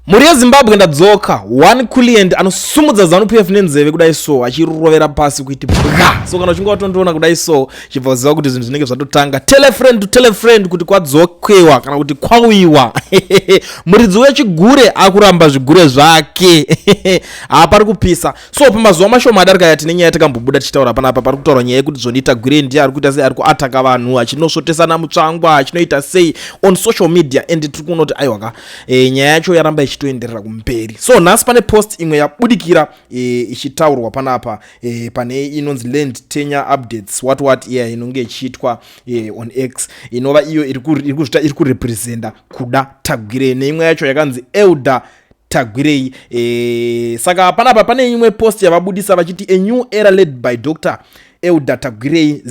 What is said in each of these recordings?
muri Zimbabwe ndadzoka one client anosumudza ZANU-PF nenzeve kudai so achirovera pasi kuiti bwa. So kana uchinge watondoona kudai so chibva ziva kuti zvinhu zvinenge zvatotanga telefriend to telefriend kuti kwadzokewa kana kuti kwawiwa. Muridzi wechigure akuramba zvigure zvake. Pari kupisa. So pamazuva mashoma adarika yati nenyaya takambobuda tichitaura panapa pari kutaura nyaya yekuti Zoni Tagwirei ndiye ari kuita sei ari kuataka vanhu achinosvotesana mutsvangwa achinoita sei on social media and tiri kuona kuti aiwa nyaya yacho yaramba ichitoenderera kumberi. So nhasi pane post imwe yabudikira ichitaurwa panapa pane inonzi land tenure updates what inonge ichiitwa on X inova iyo iri kurepresenta kuda Tagwirei neimwe yacho yakanzi Elder Tagwirei. Saka panapa pane imwe post yavabudisa vachiti a new era led by Dr. Elder Tagwirei.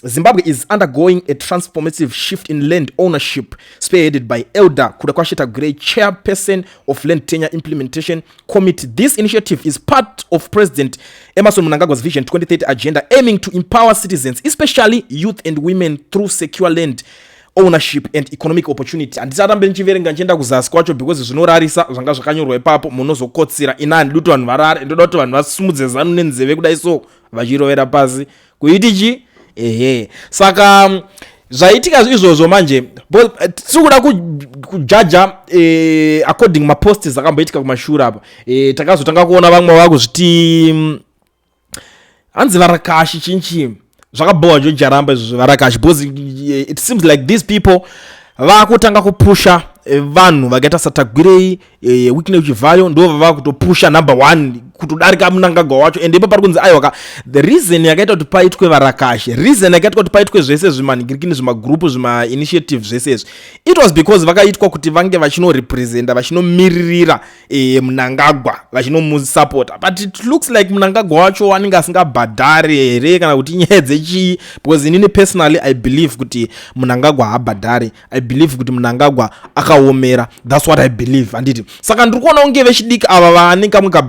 Zimbabwe is undergoing a transformative shift in land ownership spearheaded by Elder Tagwirei, chairperson of Land Tenure Implementation Committee. This initiative is part of President Emerson Mnangagwa's Vision 2030 agenda aiming to empower citizens, especially youth and women, through secure land ownership and economic opportunity. Andisarambe nchiverenga nchienda kuzasi kwacho because zvinorarisa zvanga zvakanyorwa ipapo munozokotsira inani ndoto vanhu varare ndoda kuti vanhu vasumudze zanu nenzeve kudai so vachirovera pasi kuiti chi saka zvaitika izvozvo manje tisikuda kujaja according maposti zakamboitika kumashura apa takazotanga kuona vamwe vakuzviti hanzi varakashi chinchi zvakabowa jojaramba izvo varakashi because it seems like these people vakutanga kupusha vanhu vakaita saTagwirei wiki neuchivhayo ndo vakutopusha number 1 kutodarika Mnangagwa wacho and ipo pari kunzi aiwa the reason yakaita kuti paitwe varakashi reason yakaita kuti paitwe zvese zvimanhingirikini zvimagrupu zvima-initiative zvese it was because vakaitwa kuti vange vachinorepresenta vachinomiririra Mnangagwa vachinomusupporta but it looks like Mnangagwa wacho anenge asingabhadhari here kana kuti nyaya dzechii because inini personally I believe kuti Mnangagwa haabhadhari I believe kuti Mnangagwa akaomera that's what I believe anditi saka ndiri kuona unge vechidiki ava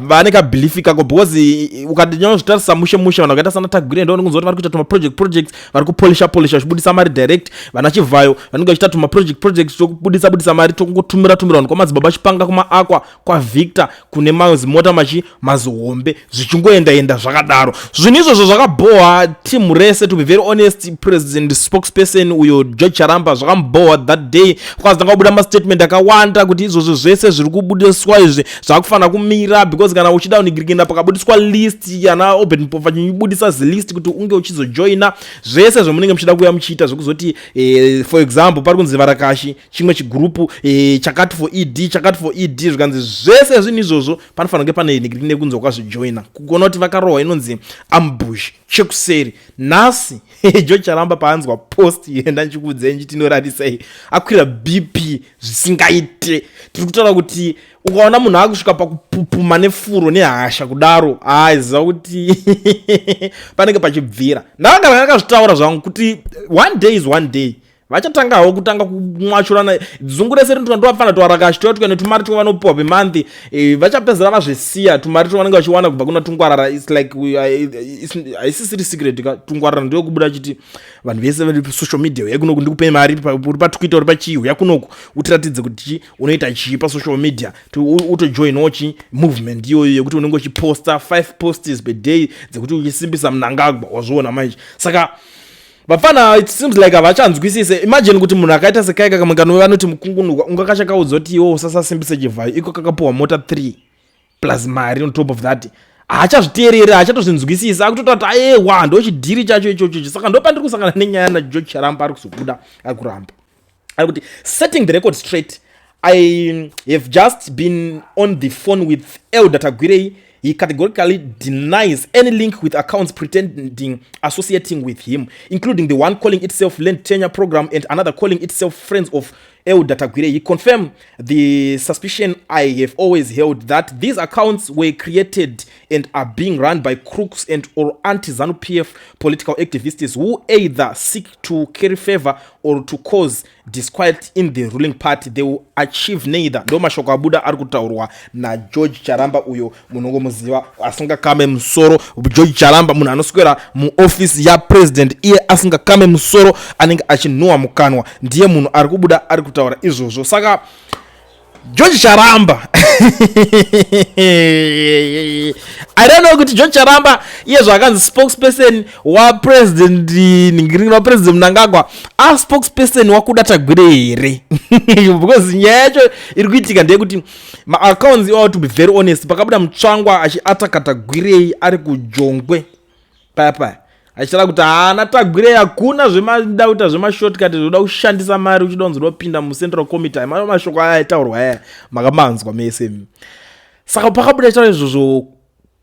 vanenge belief ikako because ukadinyaozvitarisa mushe vanhu vakaita sana Tagwirei ndo ndinozoti vari kuita tuma projects vari kupolisha zvibudisa mari direct vana chivhayo vanenge vachiita tuma projects tokubudisa mari tokungotumira vanhu kwamadzibaba achipanga kumaakwa kwaVictor kune mazimota mazihombe zvichingoenda zvakadaro zvinhu izvozvo zvakaboha team rese to be very honest president spokesperson uyo George Charamba zvakamboha that day because ndakabuda mastatement akawanda kuti izvozvo zvese zviri kubudiswa izvi zvakufanira kumira because kana uchida unigirikina pakabudiswa list yana open pofanyibudisa list kuti unge uchizojoina zvese zvamunenge muchida kuya muchiita zvekuzoti for example pari kunzi varakashi chimwe chigrupu chakati for ed zvikanzi zvese zvinhu izvozvo panofanira kunge pane nigirikine kunzi kwazvijoina kugona kuti vakarohwa inonzi ambush chekuseri nhasi George Charamba paanzwa post yenda nchikudzei nchitinoradisai akwira BP zvisingaite tiri kutaura kuti ukaona munhu akusvika pakupupuma nefuro nehasha kudaro aiziva kuti panenge pachibvira ndakagara ndakazvitaura zvangu kuti one day is one day vachatangawo kutanga kumwachurana dzungu rese rintu ndofanira twarakashi toyatwa netumari twavanopiwa pemonth vachapedzera vazvisiya tumari twavanenge vachiwana kubva kuna tungwarara it's like haisisiri secret tungwarara ndio kubuda chiti vanhu vese vari social media yakunoku ndikupe mari uri patwitter uri pachii yakunoku utiratidze kuti unoita chii pasocial media utojoinawo chi movement iyoyo yekuti unenge uchiposta 5 posts per day dzekuti uchisimbisa Mnangagwa wazviona manje saka vafana it seems like avachanzwisise imagine kuti munhu akaita sekaika kamwe vanoti mukungunuka ungakachakaudza kuti iwo usasasimbise chivhayo iko kakapuwa mota 3 plus mari on top of that haachazviteerera haachatozvinzwisisa akutotati aewa ndochidhiri chacho ichocho saka ndopandiri kusangana nenyaya naGeorge Charamba ari kuzobuda ari kuramba ari kuti setting the record straight I have just been on the phone with Elder Tagwirei. He categorically denies any link with accounts pretending associating with him, including the one calling itself Land Tenure Program and another calling itself Friends of Elder Tagwirei. He confirmed the suspicion I have always held that these accounts were created and are being run by crooks and or anti-ZANU-PF political activists who either seek to carry favor or to cause disquiet in the ruling party. They will achieve neither. Ndo mashoko abuda ari kutaurwa na George Charamba uyo munongo muziva asinga kame musoro. George Charamba munhu anoswera mu office ya president iye asinga kame musoro anenge achinua mukanwa ndiye munhu ari kubuda ari kutaura izvozvo. Saka George Charamba. I don't know kuti George Charamba iye zvakanzi spokesperson wapresident ningiringa president Mnangagwa spokesperson wakuda Tagwirei here. Because nyaya yacho iri kuitika ndeyekuti maaccounts iwawo, to be very honest, pakabuda mutsvangwa achiataka Tagwirei ari kujongwe paya achitara kuti haana Tagwirei hakuna zvemadakuta zvemashortcut zvoda kushandisa mari uchidonzi unopinda mucentral committee. Mashoko aya aitaurwa aya makamanzwa mese. Saka pakabuda chitaura izvozvo,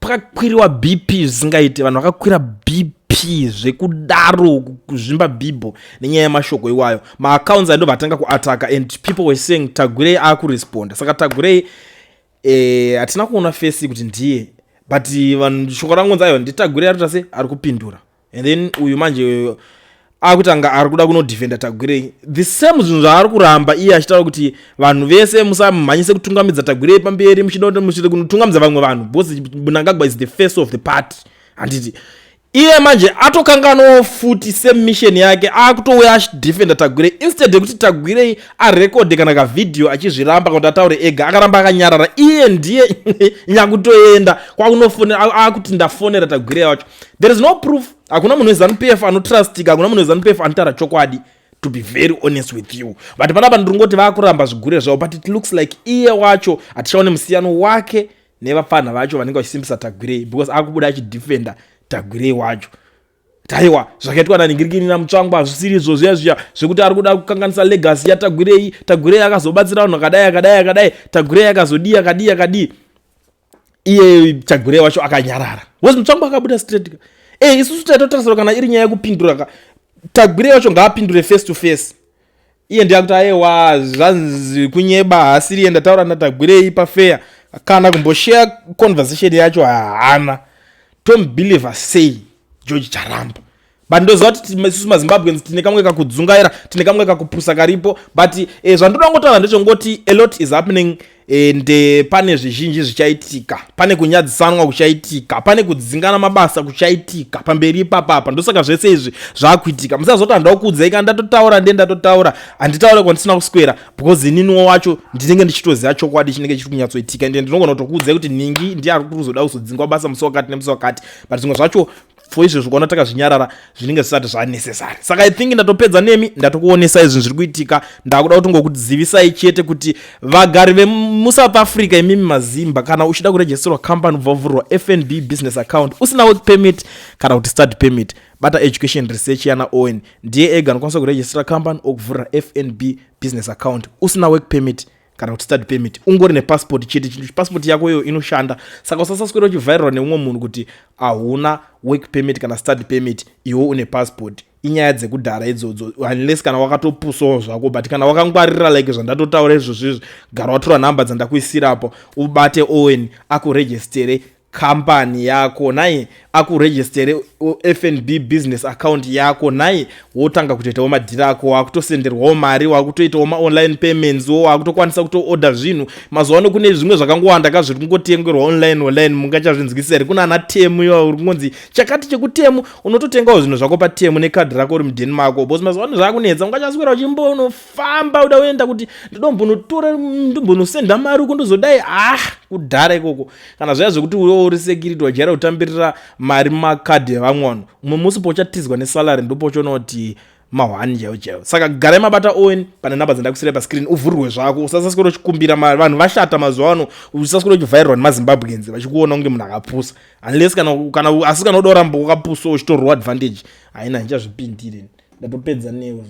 pakakwiriwa BP zvisingaite, vanhu vakakwira BP zvekudaro kuzvimba bhibho nenyaya yemashoko iwayo. Maaccounts ando vatanga kuataka and people were saying Tagwirei akuresponda. Saka Tagwirei hatina kuona face kuti ndiye, but vanhu shoko rangonzi ayo ndi Tagwirei arikutase ari kupindura. And then uyu manje akutanga ari kuda kunodefenda Tagwirei. The same zvinhu zvaari kuramba iye achitaura kuti vanhu vese musamhanyise kutungamidza Tagwirei pamberi, muchida muchide kunotungamidza vamwe vanhu, because Mnangagwa is the face of the party. Handiti iye manje atokanganawo futi same mission yake, akutouya achidefenda Tagwirei instead yekuti Tagwirei arekode kana kavidhio achizviramba kuti ataure ega. Akaramba akanyarara, iye ndiye nyakutoenda kwakunofonera, akuti ndafonera Tagwirei wacho. There is no proof. Hakuna munhu weZANU-PF anotrustika, hakuna munhu weZANU-PF anotaura chokwadi, to be very honest with you. But panapa ndingoti vakuramba zvigure zvavo, but it looks like iye wacho atichaone musiyano wake nevafana vacho vanenge vachisimbisa Tagwirei, because akubuda achidefenda Tagwirei wacho. Taiwa zvakaitwa naningirikini namutsvangwa hazvisiri izvo zviya zvekuti ari kuda kukanganisa legacy yaTagwirei. Tagwirei akazobatsira vanhu akadai, Tagwirei akazodii akadii. Iye Tagwirei wacho akanyarara. Wozi mutsvangwa akabuda straight. Isusu taitotarisira kana iri nyaya yekupindura, Tagwirei wacho ngaapindure face to face. Iye ndiye akuti aiwa zvanzi kunyeba hasiri enda taura naTagwirei pafair, kana kumboshare conversation yacho haana. Don't believe I say George Charamba. But ndoziva kuti isusu maZimbabweans tine kamwe kakudzungaira, tine kamwe kakupusa karipo, but zvandoda ngotaura ndechongoti a lot is happening and pane zvizhinji zvichaitika, pane kunyadzisanwa kuchaitika, pane kudzingana mabasa kuchaitika pamberi ipapapa. Ndosaka zvese izvi zvakuitika. Musazoti handaukuudzai kana ndatotaura handitaure kwandisina kuswera, because ininiwo wacho ndinenge ndichitoziva chokwadi chinenge chiri kunyatsoitika, ende ndinogona kutokuudzai kuti ningi ndiye ari kuzoda kuzodzingwa basa musi wakati nemusi wakati, but zvimwe zvacho for izvo zvikaonataka zvinyarara zvinenge zvisati zvanecessary. Saka I think ndatopedza nemi, ndatokuonesa izvi zviri kuitika. Ndakuda kuti ngokudzivisai chete kuti vagari vemuSouth Africa, imimi mazimba, kana uchida kuregisterwa company ubvavhurwa FNB business account usina work permit kana kuti study permit, bata education research yana Owen ndiye ega anokwanisa kuregister company okuvhura FNB business account usina work permit kana kuti study permit, ungori nepassport chete. Passport yako iyo inoshanda. Saka usasaswera uchivharirwa neumwe munhu kuti hauna work permit kana study permit iwe une passport. Inyaya dzekudhara idzodzo, unless kana wakatopusawo zvako, but kana wakangwarira like zvandatotaura izvozvo, gara watora nhamba dzandakuisirapo, ubate Owen akuregistere company yako, naye akuregistere FNB business account yako, naye wotanga kutoitawo madhira ako, wakutosenderwawo mari, wakutoitawo ma-online payments, wakutokwanisa kuto-order zvinhu. Mazuva ano kune zvimwe zvakangowanda ka zviri kungotengerwa online, mungachazvinzwisira. Kuna ana temu iwawo uri kungonzi chakati chekutemu, unototengawo zvinhu zvako patemu nekadhi rako uri mudheni mako. Bosi mazuva ano zvakunetsa, ungachaswera uchimbonofamba uda uenda kuti ndombonotora ndombonosenda mari uko ndozodai kudhara ikoko. Kana zvaya zvekuti uri security wajaira kutambirira mari mumakadhi evamwe vanhu, umwe musi pouchatizwa nesalary ndipo uchiona kuti mahwani chaiwo. Saka garai mabata Owen pane nhamba dzandakusira pascreen, uvhurwe zvako, usasaswera uchikumbira mari. Vanhu vashata mazuva ano, usaswera uchivharirwa nemaZimbabweans vachikuona kunge munhu akapusa, unless kana asi kana uda kuramba wakapusa uchitorwa advantage, haina ndichazvipindire. Ndatopedza nevo.